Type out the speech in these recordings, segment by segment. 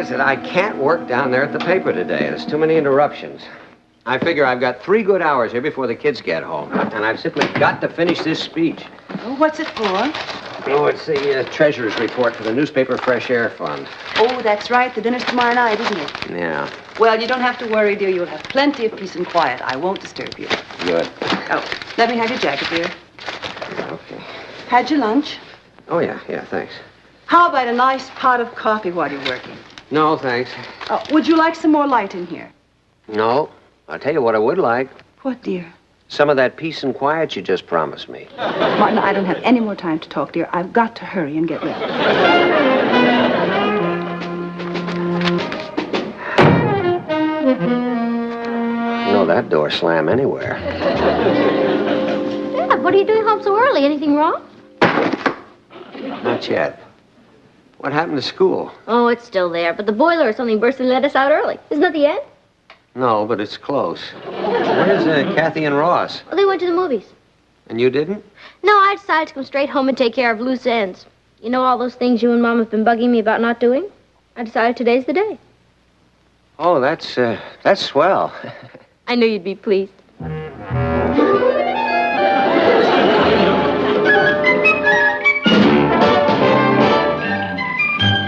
is it? I can't work down there at the paper today. There's too many interruptions. I figure I've got 3 good hours here before the kids get home. And I've simply got to finish this speech. Oh, what's it for? Oh, it's the treasurer's report for the newspaper Fresh Air Fund. Oh, that's right. The dinner's tomorrow night, isn't it? Yeah. Well, you don't have to worry, dear. You'll have plenty of peace and quiet. I won't disturb you. Good. Oh, let me have your jacket, dear. Okay. Had your lunch? Oh, yeah, thanks. How about a nice pot of coffee while you're working? No, thanks. Oh, would you like some more light in here? No. I'll tell you what I would like. What, dear? Some of that peace and quiet you just promised me. Martin, I don't have any more time to talk, dear. I've got to hurry and get ready. No, that door slam anywhere. Dad, what are you doing home so early? Anything wrong? Not yet. What happened to school? Oh, it's still there, but the boiler or something burst and let us out early. Isn't that the end? No, but it's close. Where's Kathy and Ross? Well, they went to the movies. And you didn't? No, I decided to come straight home and take care of loose ends. You know all those things you and Mom have been bugging me about not doing? I decided today's the day. Oh, that's swell. I knew you'd be pleased.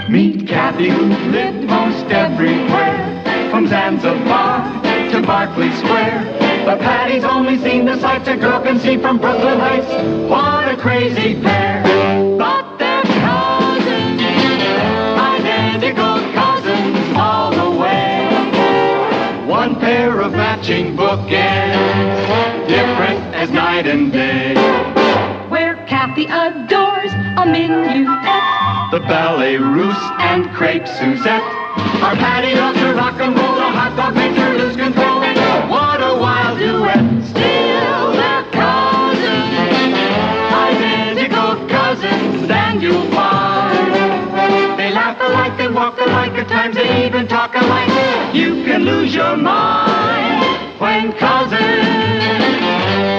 Meet Kathy, who lived most everywhere, from Zanzibar to Berkeley Square. But Patty's only seen the sights a girl can see from Brooklyn Heights. What a crazy pair. But they're cousins, identical cousins all the way. One pair of matching bookends, different as night and day. Where Kathy adores a minuet, The ballet russe and crepe Suzette. Our Patty loves her rock and roll, a hot dog makes her lose control. What a wild duet. Still they're cousins, identical cousins, and you'll find they laugh alike, they walk alike, at times they even talk alike. You can lose your mind when cousins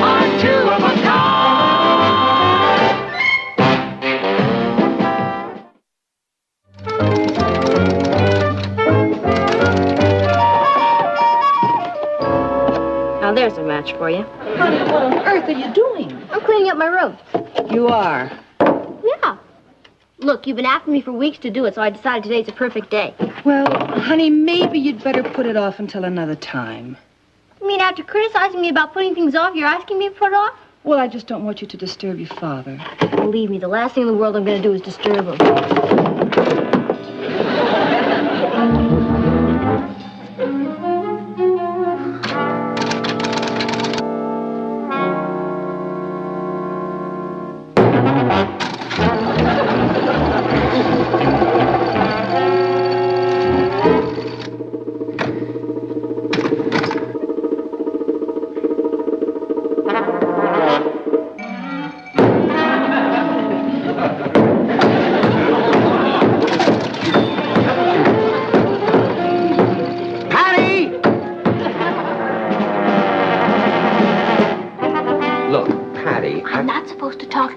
are 2 of a kind. Now, there's a match for you. Honey, what on earth are you doing? I'm cleaning up my room. You are. Yeah. Look, you've been after me for weeks to do it, so I decided today's a perfect day. Well, honey, maybe you'd better put it off until another time. You mean after criticizing me about putting things off, you're asking me to put it off? Well, I just don't want you to disturb your father. Believe me, the last thing in the world I'm going to do is disturb him.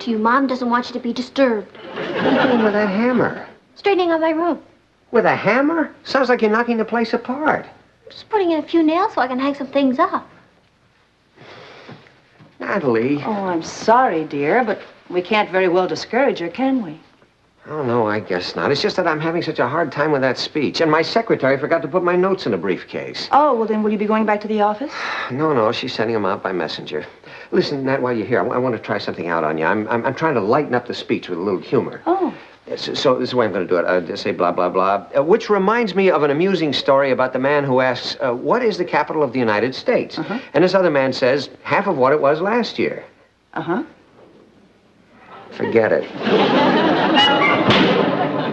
To you. Mom doesn't want you to be disturbed. What are you doing with that hammer? Straightening out my room. With a hammer? Sounds like you're knocking the place apart. Just putting in a few nails so I can hang some things up. Natalie. Oh, I'm sorry, dear, but we can't very well discourage her, can we? Oh, no, I guess not. It's just that I'm having such a hard time with that speech. And my secretary forgot to put my notes in a briefcase. Oh, well, then will you be going back to the office? No, she's sending them out by messenger. Listen, Nat, while you're here, I want to try something out on you. I'm trying to lighten up the speech with a little humor. Oh. So this is the way I'm going to do it. I'll just say blah, blah, blah. Which reminds me of an amusing story about the man who asks, what is the capital of the United States? Uh-huh. And this other man says, half of what it was last year. Uh-huh. Forget it.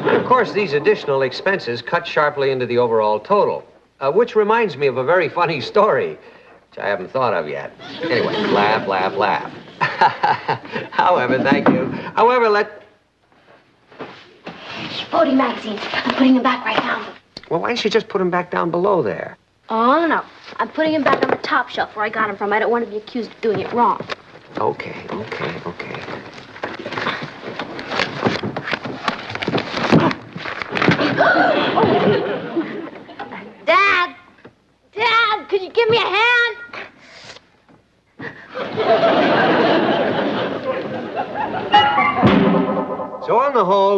Of course, these additional expenses cut sharply into the overall total, which reminds me of a very funny story, which I haven't thought of yet. Anyway, laugh, laugh, laugh. However, thank you. However, Voting magazines. I'm putting them back right now. Well, why don't you just put them back down below there? Oh, no. I'm putting them back on the top shelf where I got them from. I don't want to be accused of doing it wrong. Okay.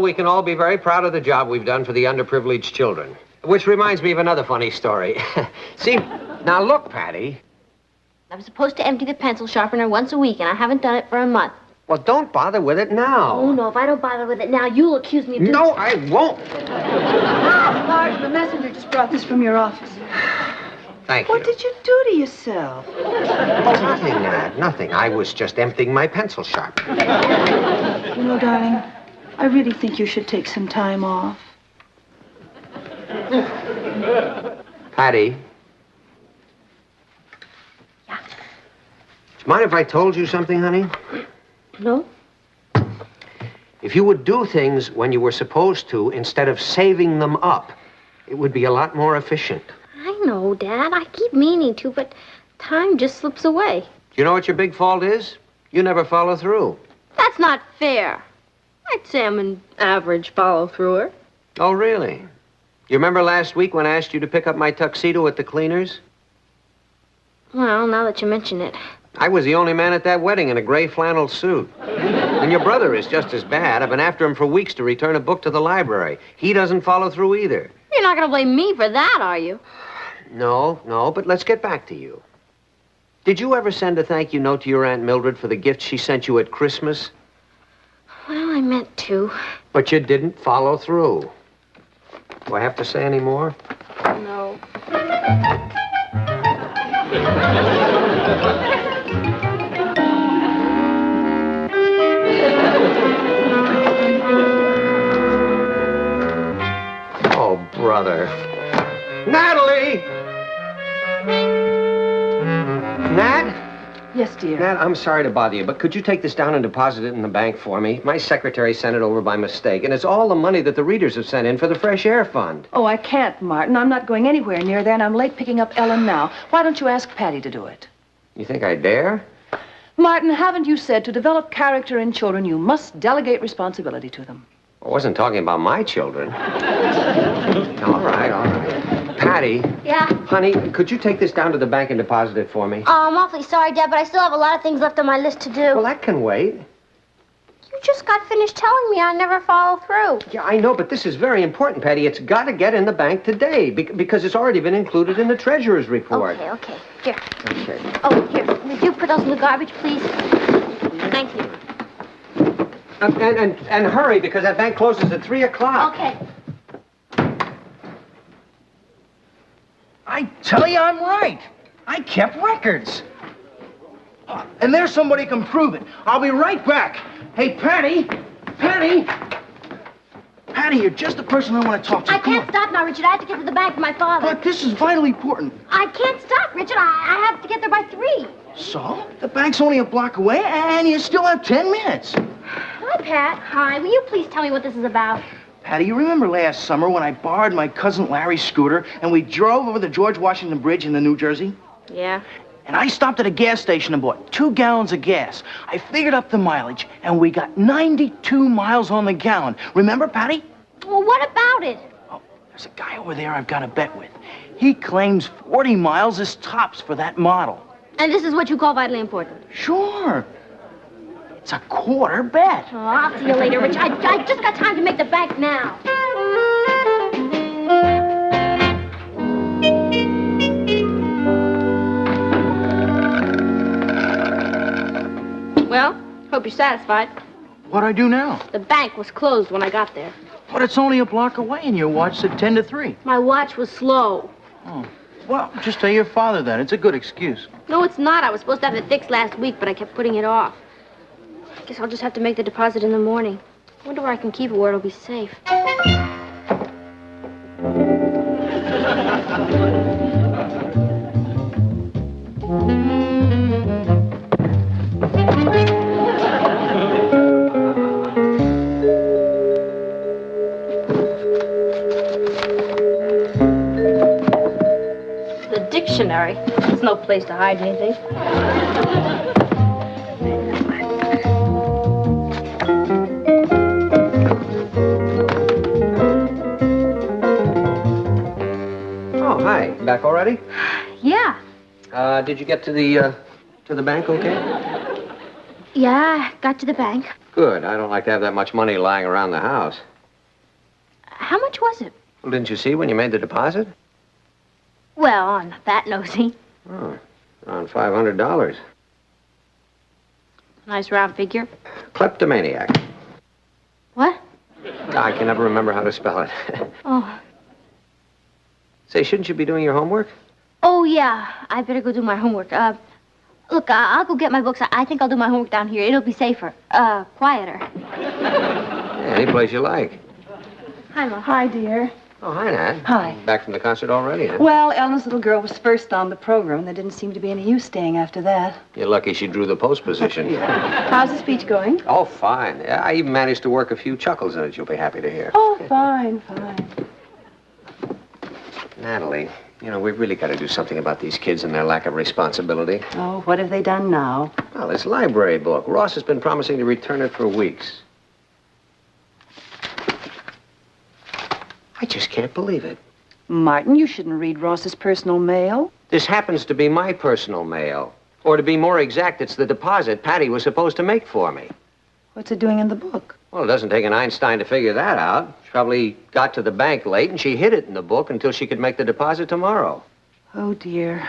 we can all be very proud of the job we've done for the underprivileged children. Which reminds me of another funny story. See, now look, Patty. I was supposed to empty the pencil sharpener once a week, and I haven't done it for a month. Well, don't bother with it now. Oh, no, if I don't bother with it now, you'll accuse me of doing... No, I won't. Martin, the messenger just brought this from your office. Thank you. What did you do to yourself? Oh, nothing, Nat, nothing. I was just emptying my pencil sharpener. You know, darling, I really think you should take some time off. Patty. Yeah? Do you mind if I told you something, honey? No? If you would do things when you were supposed to instead of saving them up, it would be a lot more efficient. I know, Dad. I keep meaning to, but time just slips away. Do you know what your big fault is? You never follow through. That's not fair. I'd say I'm an average follow-througher. Oh, really? You remember last week when I asked you to pick up my tuxedo at the cleaners? Well, now that you mention it. I was the only man at that wedding in a gray flannel suit. And your brother is just as bad. I've been after him for weeks to return a book to the library. He doesn't follow through either. You're not going to blame me for that, are you? No, but let's get back to you. Did you ever send a thank you note to your Aunt Mildred for the gift she sent you at Christmas? Well, I meant to. But you didn't follow through. Do I have to say any more? No. Oh, brother. Natalie! Nat? Yes, dear. Nat, I'm sorry to bother you, but could you take this down and deposit it in the bank for me? My secretary sent it over by mistake, and it's all the money that the readers have sent in for the Fresh Air Fund. Oh, I can't, Martin. I'm not going anywhere near there, and I'm late picking up Ellen now. Why don't you ask Patty to do it? You think I dare? Martin, haven't you said to develop character in children, you must delegate responsibility to them? I wasn't talking about my children. All right. Patty. Yeah? Honey, could you take this down to the bank and deposit it for me? Oh, I'm awfully sorry, Dad, but I still have a lot of things left on my list to do. Well, that can wait. You just got finished telling me I never follow through. Yeah, I know, but this is very important, Patty. It's got to get in the bank today because it's already been included in the treasurer's report. Okay. Here. Okay. Oh, here. Would you put those in the garbage, please? Thank you. And hurry, because that bank closes at 3 o'clock. Okay. I tell you I'm right. I kept records. And there's somebody who can prove it. I'll be right back. Hey, Patty! Patty, you're just the person I want to talk to. I can't stop now, Richard. I have to get to the bank with my father. But this is vitally important. I can't stop, Richard. I have to get there by 3. So? The bank's only a block away, and you still have 10 minutes. Hi, Pat. Hi. Will you please tell me what this is about? Patty, you remember last summer when I borrowed my cousin Larry's scooter and we drove over the George Washington Bridge in New Jersey? Yeah. And I stopped at a gas station and bought 2 gallons of gas. I figured up the mileage, and we got 92 miles on the gallon. Remember, Patty? Well, what about it? Oh, there's a guy over there I've got a bet with. He claims 40 miles is tops for that model. And this is what you call vitally important? Sure. It's a quarter bet. Oh, I'll see you later, Richard. I just got time to make the bank now. Well, hope you're satisfied. What'd I do now? The bank was closed when I got there. But it's only a block away, and your watch said 10 to 3. My watch was slow. Oh. Well, just tell your father that. It's a good excuse. No, it's not. I was supposed to have it fixed last week, but I kept putting it off. I guess I'll just have to make the deposit in the morning. I wonder where I can keep it where it'll be safe. The dictionary. There's no place to hide anything. Oh, hi. Back already? Yeah. Did you get to the bank okay? Yeah, I got to the bank. Good. I don't like to have that much money lying around the house. how much was it? Well, didn't you see when you made the deposit? Well, I'm not that nosy. Oh, around $500. Nice round figure. Kleptomaniac. What? I can never remember how to spell it. Oh. Say, shouldn't you be doing your homework? Oh, yeah. I better go do my homework. Look, I'll go get my books. I think I'll do my homework down here. It'll be safer. Quieter. Yeah, any place you like. Hi, Ma. Hi, dear. Oh, hi, Nat. Hi. Back from the concert already, huh? Well, Ellen's little girl was first on the program. There didn't seem to be any use staying after that. You're lucky she drew the post position. How's the speech going? Oh, fine. Yeah, I even managed to work a few chuckles in it you'll be happy to hear. Oh, fine, fine. Natalie, you know, we've really got to do something about these kids and their lack of responsibility. Oh, what have they done now? Well, this library book. Ross has been promising to return it for weeks. I just can't believe it. Martin, you shouldn't read Ross's personal mail. This happens to be my personal mail. Or to be more exact, it's the deposit Patty was supposed to make for me. What's it doing in the book? Well, it doesn't take an Einstein to figure that out. She probably got to the bank late and she hid it in the book until she could make the deposit tomorrow. Oh, dear.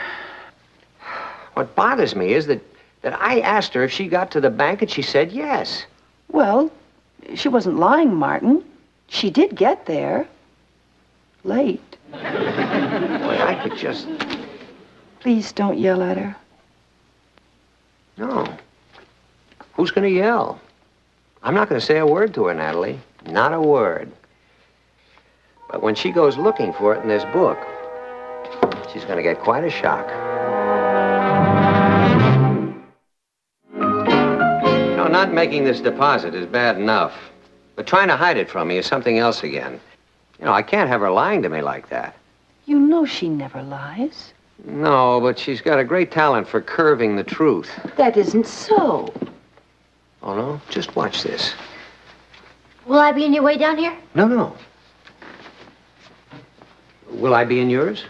What bothers me is that I asked her if she got to the bank and she said yes. Well, she wasn't lying, Martin. She did get there. Late. Boy, I could just... Please don't yell at her. No. Who's going to yell? I'm not going to say a word to her, Natalie. Not a word. But when she goes looking for it in this book, she's going to get quite a shock. You know, not making this deposit is bad enough. But trying to hide it from me is something else again. You know, I can't have her lying to me like that. You know she never lies. No, but she's got a great talent for curving the truth. That isn't so. Oh, no? Just watch this. Will I be in your way down here? No, no. Will I be in yours?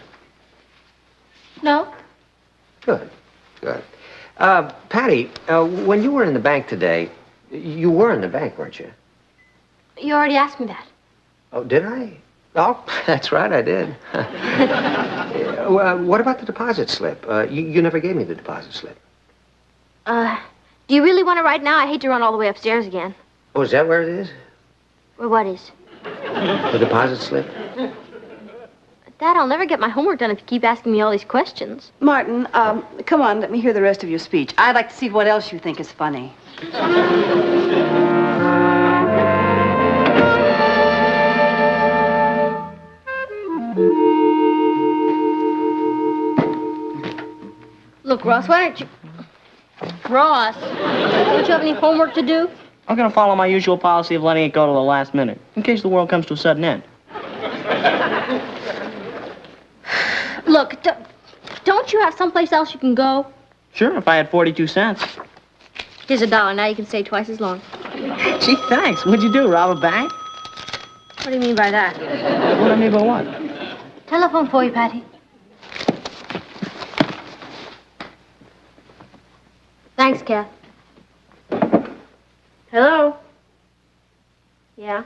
No. Good, good. Patty, when you were in the bank today, you were in the bank, weren't you? You already asked me that. Oh, did I? Oh, that's right, I did. What about the deposit slip? You never gave me the deposit slip. Do you really want to write now? I hate to run all the way upstairs again. Oh, is that where it is? Or what is? The deposit slip? Dad, I'll never get my homework done if you keep asking me all these questions. Martin, come on, let me hear the rest of your speech. I'd like to see what else you think is funny. Look, Ross, why don't you... Ross, don't you have any homework to do? I'm going to follow my usual policy of letting it go to the last minute, in case the world comes to a sudden end. Look, don't you have someplace else you can go? Sure, if I had 42 cents. Here's $1. Now you can stay twice as long. Gee, thanks. What'd you do, rob a bank? What do you mean by that? What do I mean by what? Telephone for you, Patty. Thanks, Kath. Hello? Yeah?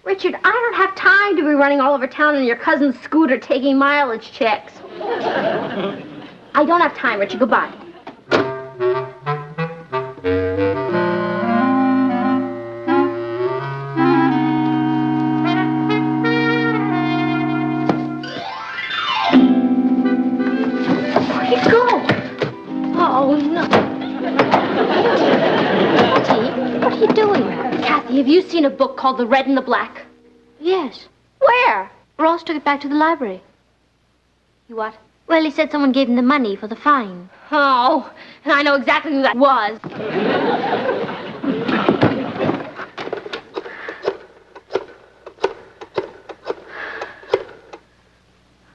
Richard, I don't have time to be running all over town in your cousin's scooter taking mileage checks. I don't have time, Richard. Goodbye. Where'd it go? Oh, no. Kathy, what are you doing? Kathy, have you seen a book called The Red and the Black? Yes. Where? Ross took it back to the library. You what? Well, he said someone gave him the money for the fine. Oh, and I know exactly who that was.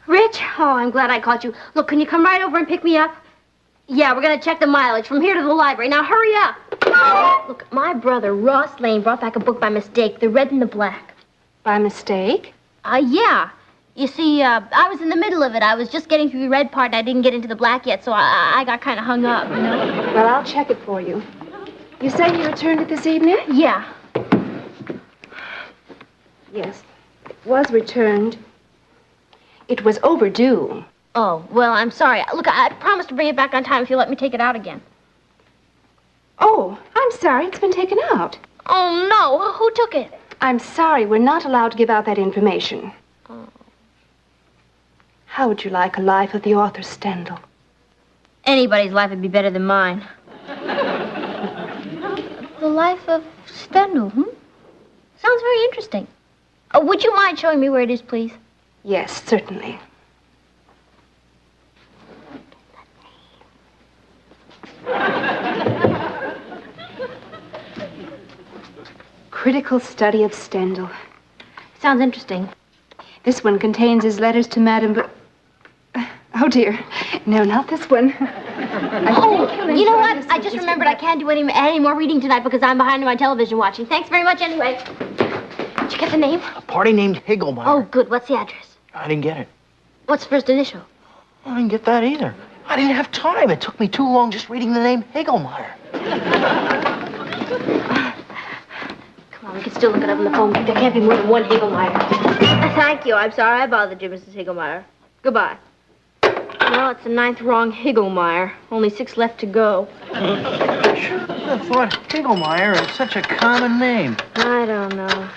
Rich? Oh, I'm glad I caught you. Look, can you come right over and pick me up? Yeah, we're going to check the mileage from here to the library. Now, hurry up. Look, my brother, Ross Lane, brought back a book by mistake, The Red and the Black. By mistake? Yeah. You see, I was in the middle of it. I was just getting through the red part, and I didn't get into the black yet, so I got kind of hung up, you know? Well, I'll check it for you. You say you returned it this evening? Yeah. Yes, it was returned. It was overdue. Oh, well, I'm sorry. Look, I promised to bring it back on time if you let me take it out again. Oh, I'm sorry. It's been taken out. Oh, no. Who took it? I'm sorry. We're not allowed to give out that information. Oh. How would you like a life of the author Stendhal? Anybody's life would be better than mine. The life of Stendhal, Sounds very interesting. Would you mind showing me where it is, please? Yes, certainly. Critical study of Stendhal. Sounds interesting. This one contains his letters to Madame Oh, dear. No, not this one. Oh, you know what? I just remembered I can't do any more reading tonight because I'm behind on my television watching. Thanks very much anyway. Did you get the name? A party named Higglemeyer. Oh, good. What's the address? I didn't get it. What's the first initial? I didn't get that either. I didn't have time. It took me too long just reading the name Higglemeyer. Come on, we can still look it up on the phone. There can't be more than one Higglemeyer. Thank you. I'm sorry I bothered you, Mrs. Higglemeyer. Goodbye. Well, it's the 9th wrong Higglemeyer. Only 6 left to go. I thought Higglemeyer is such a common name. I don't know.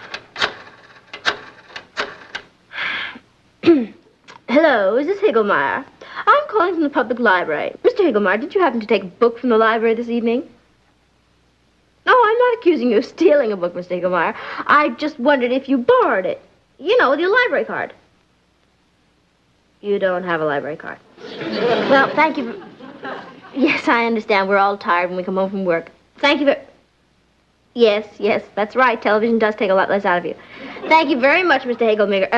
Hello, is this Higglemeyer? I'm calling from the public library. Mr. Higglemeyer, did you happen to take a book from the library this evening? No, I'm not accusing you of stealing a book, Mr. Higglemeyer. I just wondered if you borrowed it. You know, with your library card. You don't have a library card. Well, thank you for... Yes, I understand. We're all tired when we come home from work. Thank you for... Yes, that's right. Television does take a lot less out of you. Thank you very much, Mr. Higglemeyer.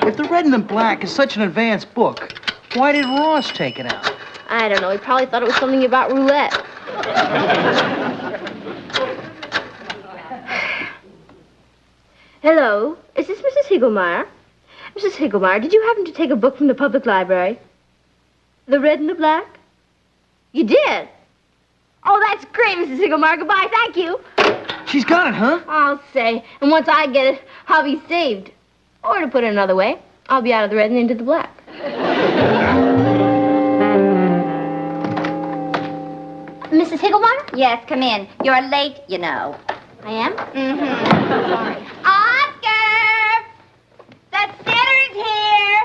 If The Red and the Black is such an advanced book, why did Ross take it out? I don't know. He probably thought it was something about roulette. Hello, is this Mrs. Higglemeyer? Mrs. Higglemeyer, did you happen to take a book from the public library? The Red and the Black? You did? Oh, that's great, Mrs. Higglemeyer. Goodbye, thank you. She's got it, huh? I'll say. And once I get it, I'll be saved. Or to put it another way, I'll be out of the red and into the black. Mrs. Higglemeyer? Yes, come in. You're late, you know. I am? Mm-hmm. Sorry. Oscar! The sitter's here!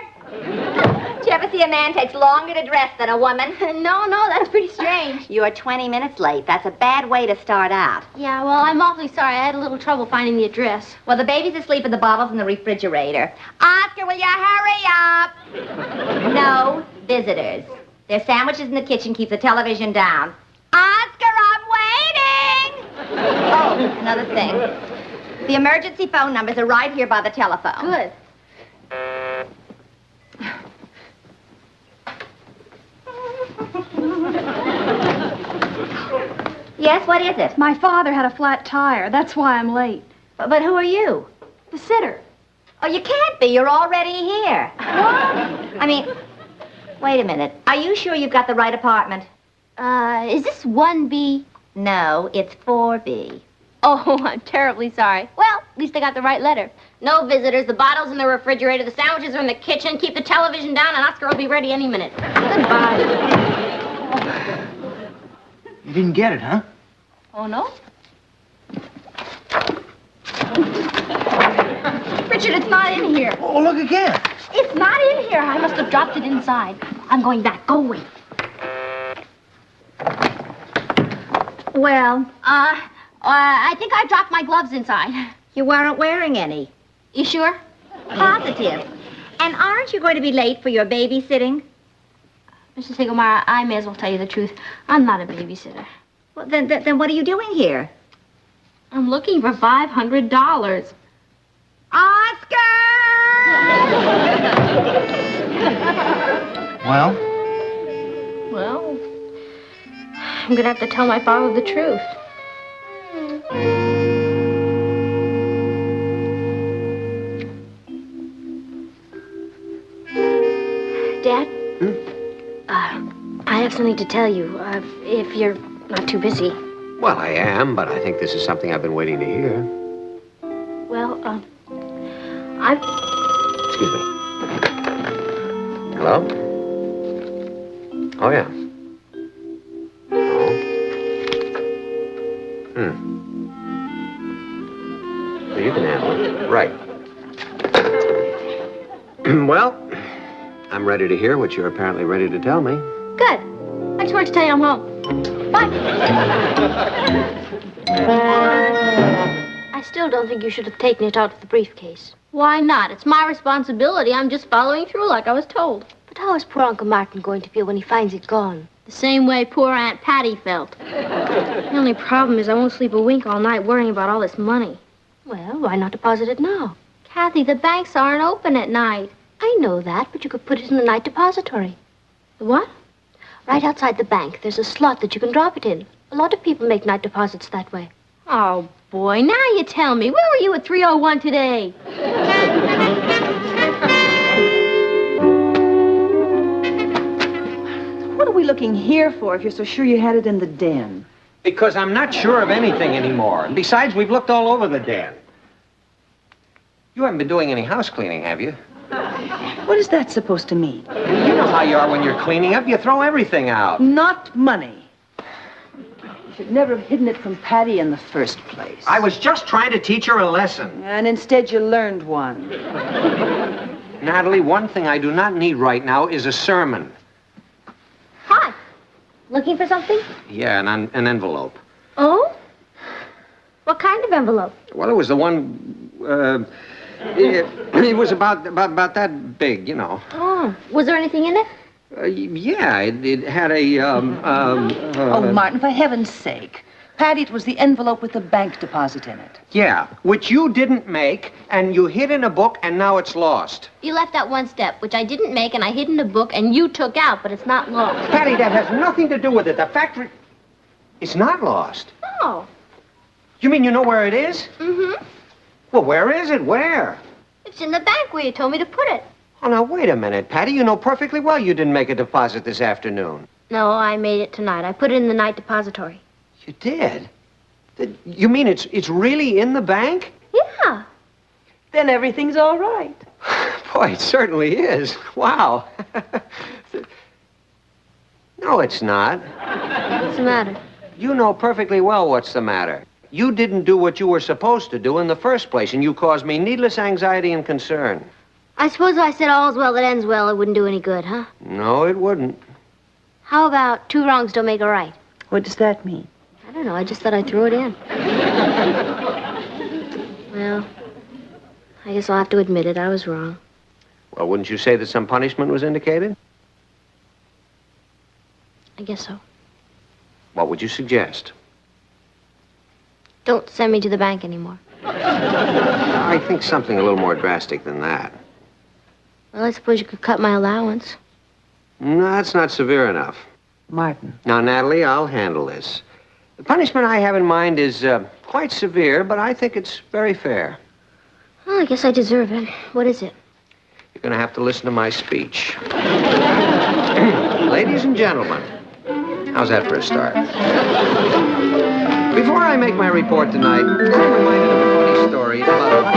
Did you ever see a man takes longer to dress than a woman? No, that's pretty strange. You're 20 minutes late. That's a bad way to start out. Yeah, well, I'm awfully sorry. I had a little trouble finding the address. Well, the baby's asleep in the bottles in the refrigerator. Oscar, will you hurry up? No, visitors. There's sandwiches in the kitchen. Keep the television down. Oscar, I'm waiting! Oh, another thing. The emergency phone numbers are right here by the telephone. Good. Yes, what is it? My father had a flat tire. That's why I'm late. But who are you? The sitter. Oh, you can't be. You're already here. What? I mean, wait a minute. Are you sure you've got the right apartment? Is this 1B? No, it's 4B. Oh, I'm terribly sorry. Well, at least I got the right letter. No visitors, the bottle's in the refrigerator, the sandwiches are in the kitchen, keep the television down, and Oscar will be ready any minute. Goodbye. You didn't get it, huh? Oh, no? Richard, it's not in here. Oh, look again. It's not in here. I must have dropped it inside. I'm going back. Go away. Well, I think I dropped my gloves inside. you weren't wearing any. You sure? Positive. And aren't you going to be late for your babysitting? Mrs. Higglemeyer, I may as well tell you the truth. I'm not a babysitter. Well, then what are you doing here? I'm looking for $500. Oscar! Well? Well, I'm gonna have to tell my father the truth. Dad? I have something to tell you, if you're not too busy. Well, I am, but I think this is something I've been waiting to hear. Well, Excuse me. Hello? Oh, yeah. Oh. Well, you can handle it. Right. Well, I'm ready to hear what you're apparently ready to tell me. Good. I just wanted to tell you I'm home. Bye. I still don't think you should have taken it out of the briefcase. Why not? It's my responsibility. I'm just following through like I was told. But how is poor Uncle Martin going to feel when he finds it gone? The same way poor Aunt Patty felt. The only problem is I won't sleep a wink all night worrying about all this money. Well, why not deposit it now? Kathy, the banks aren't open at night. I know that, but you could put it in the night depository. The what? Right outside the bank, there's a slot that you can drop it in. A lot of people make night deposits that way. Oh, boy, now you tell me. Where were you at 3:01 today? What are we looking here for if you're so sure you had it in the den? Because I'm not sure of anything anymore. And besides, we've looked all over the den. You haven't been doing any house cleaning, have you? What is that supposed to mean? You know how you are when you're cleaning up. You throw everything out. Not money. You should never have hidden it from Patty in the first place. I was just trying to teach her a lesson. And instead you learned one. Natalie, one thing I do not need right now is a sermon. Hi. Looking for something? Yeah, an envelope. Oh? What kind of envelope? Well, it was the one, it was about that big, you know. Oh. Was there anything in it? Yeah, it had a, Oh, Martin, for heaven's sake. Patty, it was the envelope with the bank deposit in it. Yeah, which you didn't make, and you hid in a book, and now it's lost. You left out one step, which I didn't make, and I hid in a book, and you took out, but it's not lost. Patty, that has nothing to do with it. The factory... It's not lost. Oh. You mean you know where it is? Mm-hmm. Well, where is it? Where? It's in the bank where you told me to put it. Oh, now, wait a minute, Patty. You know perfectly well you didn't make a deposit this afternoon. No, I made it tonight. I put it in the night depository. You did? You mean it's really in the bank? Yeah. Then everything's all right. Boy, it certainly is. Wow. No, it's not. What's the matter? You know perfectly well what's the matter. You didn't do what you were supposed to do in the first place, and you caused me needless anxiety and concern. I suppose if I said all's well that ends well, it wouldn't do any good, huh? No, it wouldn't. How about two wrongs don't make a right? What does that mean? I don't know. I just thought I'd throw it in. Well, I guess I'll have to admit it. I was wrong. Well, wouldn't you say that some punishment was indicated? I guess so. What would you suggest? Don't send me to the bank anymore. I think something a little more drastic than that. Well, I suppose you could cut my allowance. No, that's not severe enough. Martin. Now, Natalie, I'll handle this. The punishment I have in mind is quite severe, but I think it's very fair. Well, I guess I deserve it. What is it? You're going to have to listen to my speech. Ladies and gentlemen, how's that for a start? Before I make my report tonight, I'm reminded of a funny story about...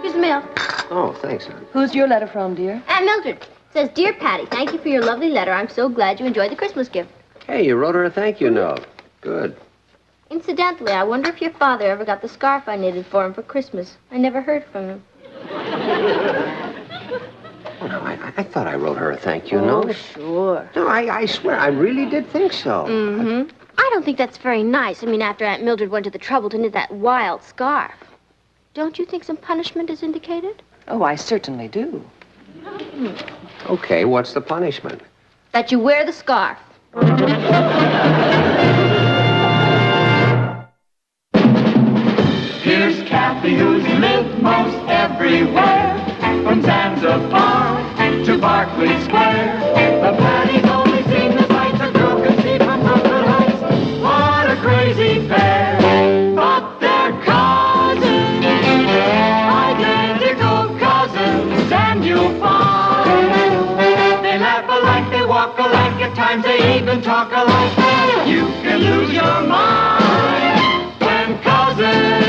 Here's the mail. Oh, thanks, hon. Who's your letter from, dear? Aunt Mildred. It says, Dear Patty, thank you for your lovely letter. I'm so glad you enjoyed the Christmas gift. Hey, you wrote her a thank you note. Good. Incidentally, I wonder if your father ever got the scarf I knitted for him for Christmas. I never heard from him. Oh, no, I thought I wrote her a thank you note. Oh, sure. No, I swear, I really did think so. Mm-hmm. I don't think that's very nice. I mean, after Aunt Mildred went to the trouble to knit that wild scarf. Don't you think some punishment is indicated? Oh, I certainly do. Okay, what's the punishment? That you wear the scarf. Here's Kathy, who's lived most everywhere, from Zanzibar to Berkeley Square. The Patty's only seen the sights a girl can see from Brooklyn Heights. What a crazy pair! But they're cousins, identical cousins, and you'll find they laugh alike, they walk alike. even talk alike. You can lose your mind when cousins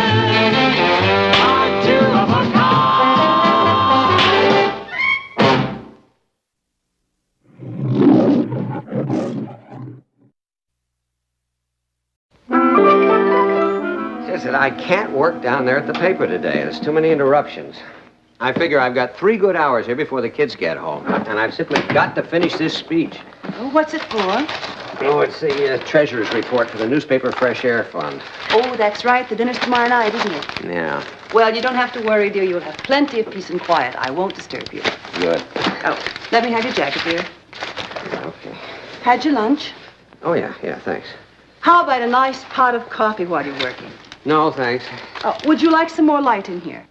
are two of a Says that I can't work down there at the paper today. There's too many interruptions. I figure I've got 3 good hours here before the kids get home, and I've simply got to finish this speech. Oh, what's it for? Oh, it's the treasurer's report for the newspaper Fresh Air Fund. Oh, that's right. The dinner's tomorrow night, isn't it? Yeah, Well, you don't have to worry, dear. You'll have plenty of peace and quiet. I won't disturb you. good. Oh, let me have your jacket, dear. Okay. Had your lunch? Oh, yeah, thanks. How about a nice pot of coffee while you're working? No, thanks. Would you like some more light in here?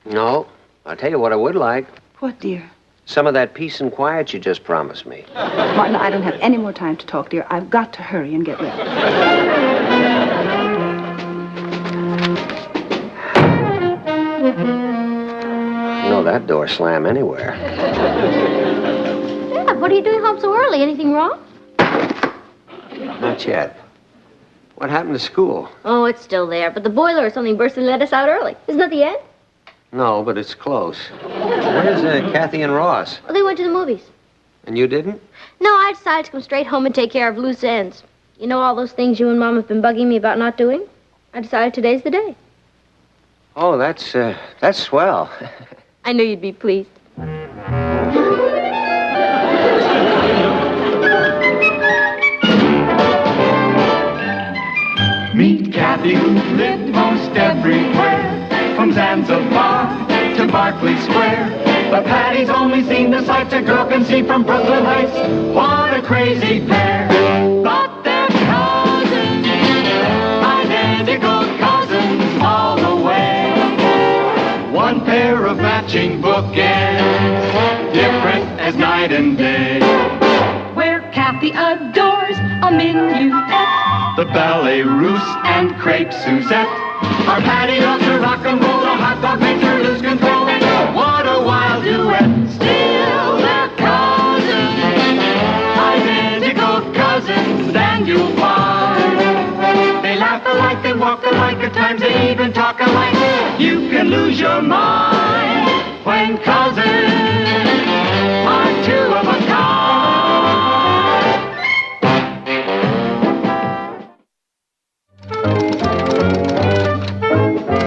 No. I'll tell you what I would like. What, dear? Some of that peace and quiet you just promised me. Martin, I don't have any more time to talk, dear. I've got to hurry and get ready. No, that door slam anywhere. Dad, what are you doing home so early? Anything wrong? Not yet. What happened to school? Oh, it's still there, but the boiler or something burst and let us out early. Isn't that the end? No, but it's close. Where's Kathy and Ross? Well, they went to the movies. And you didn't? No, I decided to come straight home and take care of loose ends. You know all those things you and Mom have been bugging me about not doing? I decided today's the day. Oh, that's swell. I knew you'd be pleased. Meet Kathy, who lived most everywhere, from Zanzibar to Berkeley Square. But Patty's only seen the sights a girl can see from Brooklyn Heights. What a crazy pair! But they're cousins, identical cousins all the way. One pair of matching bookends, different as night and day. Where Kathy adores a minuet. The ballet russe and crepe Suzette. Our Patty loves her rock and roll, a hot dog makes her lose control. What a wild duet! Still they're cousins, identical cousins, and you'll find they laugh alike, they walk alike, at times they even talk alike. You can lose your mind.